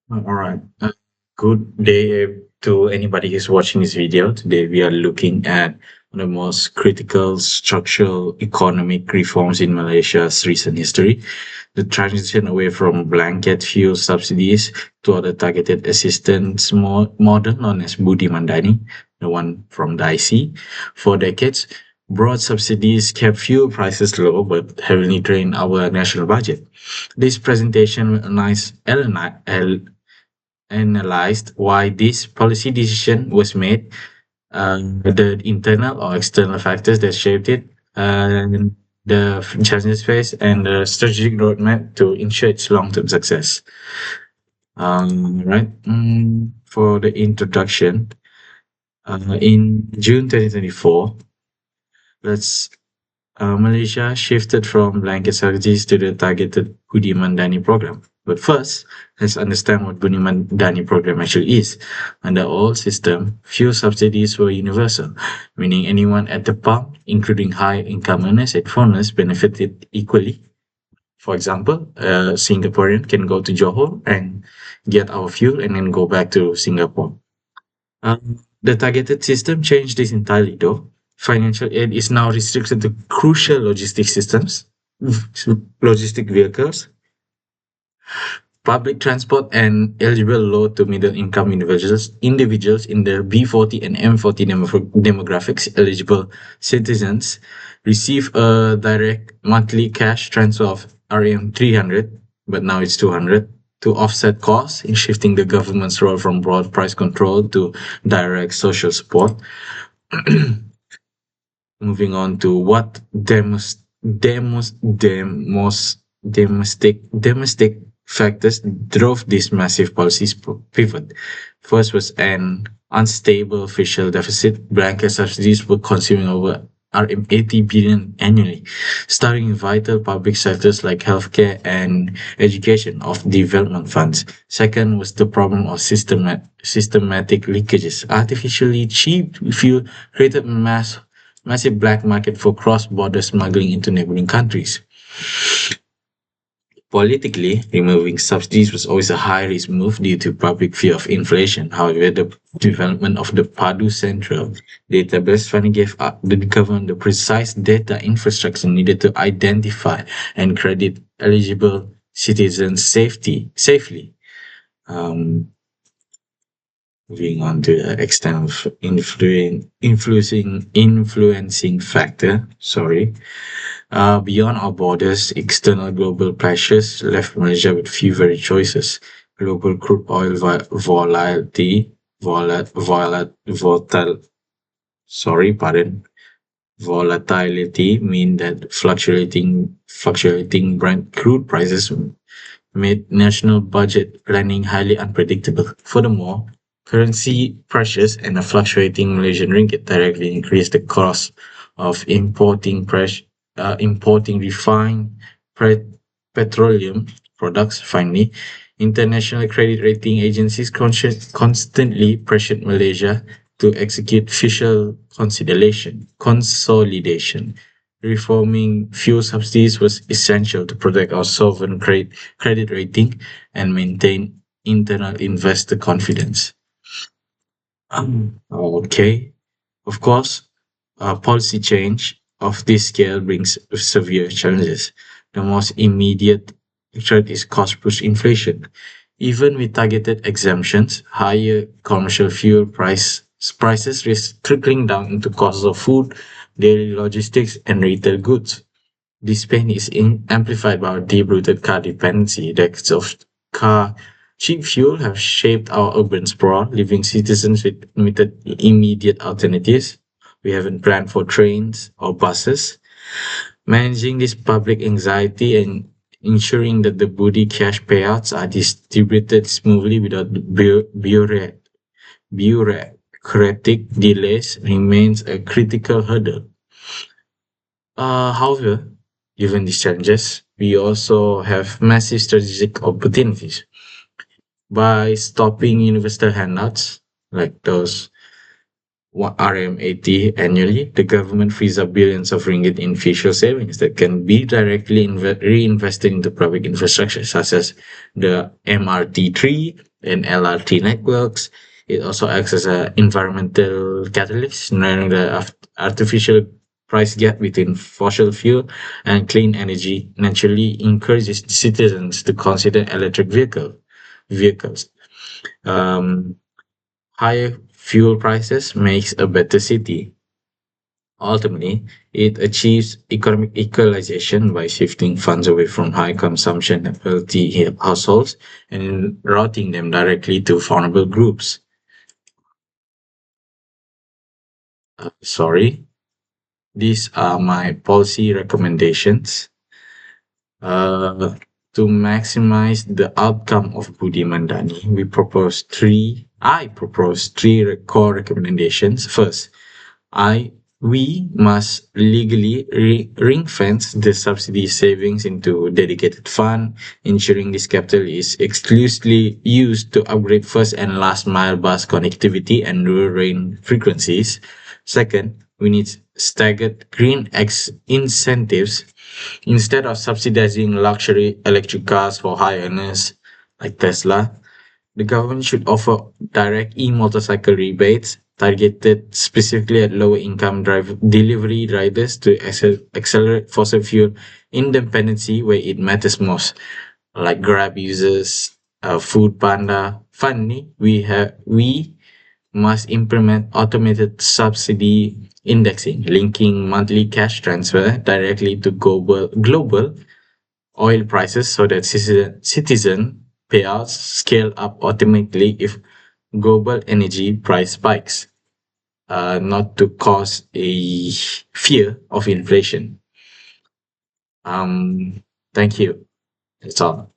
All right. Good day to anybody who's watching this video. Today we are looking at one of the most critical structural economic reforms in Malaysia's recent history. The transition away from blanket fuel subsidies to the targeted assistance model known as Budi Mandani, the one from the IC. For decades, broad subsidies kept fuel prices low but heavily drained our national budget. This presentation will analyzed why this policy decision was made, the internal or external factors that shaped it, and the challenges faced, and the strategic roadmap to ensure its long-term success. Right. For the introduction, in June 2024, let's Malaysia shifted from blanket strategies to the targeted Budi Mandani program. But first, let's understand what Budi Mandani program actually is. Under old system, fuel subsidies were universal, meaning anyone at the pump, including high-income earners and foreigners, benefited equally. For example, a Singaporean can go to Johor and get our fuel and then go back to Singapore. The targeted system changed this entirely, though. Financial aid is now restricted to crucial logistic systems, logistic vehicles, public transport, and eligible low to middle income individuals in the B40 and M40 demographics. Eligible citizens receive a direct monthly cash transfer of RM 300, but now it's 200, to offset costs in shifting the government's role from broad price control to direct social support. Moving on to what domestic factors drove this massive policy pivot. First was an unstable fiscal deficit. Blanket subsidies were consuming over RM 80 billion annually, starting in vital public sectors like healthcare and education of development funds. Second was the problem of systematic leakages. Artificially cheap fuel created massive black market for cross-border smuggling into neighboring countries. Politically, removing subsidies was always a high-risk move due to public fear of inflation. However, the development of the Padu Central database finally gave the government the precise data infrastructure needed to identify and credit eligible citizens safely. Um, Moving on to the extent of influencing factor. Sorry. Beyond our borders, external global pressures left Malaysia with few very choices. Global crude oil volatility, sorry, pardon, volatility mean that fluctuating Brent crude prices made national budget planning highly unpredictable. Furthermore, currency pressures and a fluctuating Malaysian ringgit directly increased the cost of importing refined petroleum products. Finally, international credit rating agencies constantly pressured Malaysia to execute fiscal consolidation. Reforming fuel subsidies was essential to protect our sovereign credit rating and maintain internal investor confidence. Okay. Of course, policy change of this scale brings severe challenges. The most immediate threat is cost push inflation. Even with targeted exemptions, higher commercial fuel prices risk trickling down into costs of food, daily logistics, and retail goods. This pain is amplified by our deep-rooted car dependency. Decades of car cheap fuel have shaped our urban sprawl, leaving citizens with limited immediate alternatives. We haven't planned for trains or buses. Managing this public anxiety and ensuring that the Budi cash payouts are distributed smoothly without bureaucratic delays remains a critical hurdle. However, given these challenges, we also have massive strategic opportunities. By stopping universal handouts like those RM80 annually, the government frees up billions of ringgit in fiscal savings that can be directly reinvested into public infrastructure, such as the MRT3, in LRT networks. It also acts as an environmental catalyst, narrowing the artificial price gap between fossil fuel and clean energy, naturally encourages citizens to consider electric vehicles. Um, Higher fuel prices makes a better city. Ultimately, it achieves economic equalization by shifting funds away from high consumption wealthy households and routing them directly to vulnerable groups. Sorry, these are my policy recommendations. Uh, to maximize the outcome of Budi Mandani, I propose three core recommendations. First, I we must legally ring fence the subsidy savings into a dedicated fund, ensuring this capital is exclusively used to upgrade first and last mile bus connectivity and rural rail frequencies. Second, we need staggered green incentives instead of subsidizing luxury electric cars for high earners like Tesla. The government should offer direct e-motorcycle rebates targeted specifically at lower income delivery riders to accelerate fossil fuel independency where it matters most, like Grab users, Food Panda. Finally, we must implement automated subsidy indexing, linking monthly cash transfer directly to global oil prices so that citizen payouts scale up automatically if global energy price spikes, not to cause a fear of inflation. Thank you. That's all.